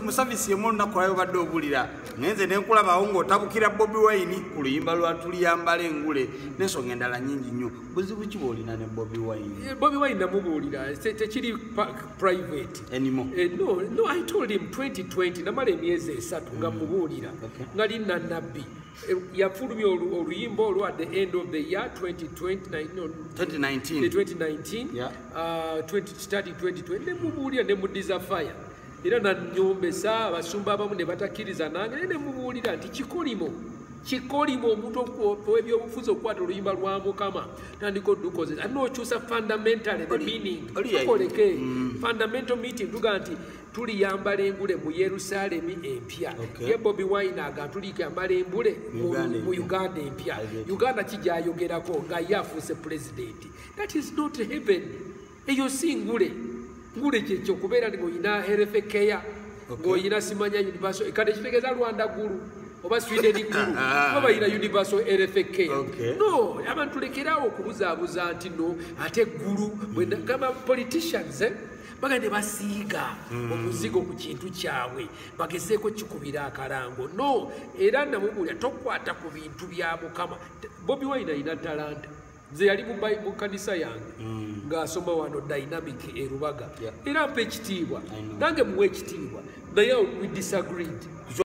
Musavisi yemonna kwayo badde obulira ngenze nenkulabawo ng'otabukira Bobi Wine ku luyimba lwa tuliyambala engule n'ensonga endala nnyingi nnyo. Buzibu ki bw'olina ne Bobi Wine? Bobi Wine namubuulira tekiri private anymore. No, I told him 2020 namala emyezi 3 nga mubuulira nga linna nabbi yafulumya oluyimba olwo at the end of the year 2019 yeah. 2020 nemubuulira nemudiza fire era nanyombesa abasumba abamu ne batakkiriza nange ne mubuulira nti kikolimo omuntu w'ebyobufuzi okukwata oluyimba lwa Mukama tandika oddukoze anokyusa fundamentally the meaning tukoleke fundamental meeting tuga nti tuliyambala engule mu Yerusalemu empya ye Bobi Wine aga tuliyambala engule mu Uganda empya Uganda kijayogerako nga yafuuse president. That is not heaven. Eyo si ngule kyekyo kubeera ng'oyina health care ng'oyina simanya universal kati kitegeeza Rwanda gulu oba Sweden gulu oba yina universal health care. No, abantu lekerawo okubuzaabuza nti no ate gulu kama politicians bagende basiiga omuzigo ku kintu kyabwe bagezeeko kikubira akalango. No, era namubuulira tokwata ku bintu bya Mukama. Bobi Wine ayina talanta nze yali mu kanisa yange ng'asoma wano dynamic erubaga era mpa ekitiibwa nange muwe ekitiibwa naye we disagreed.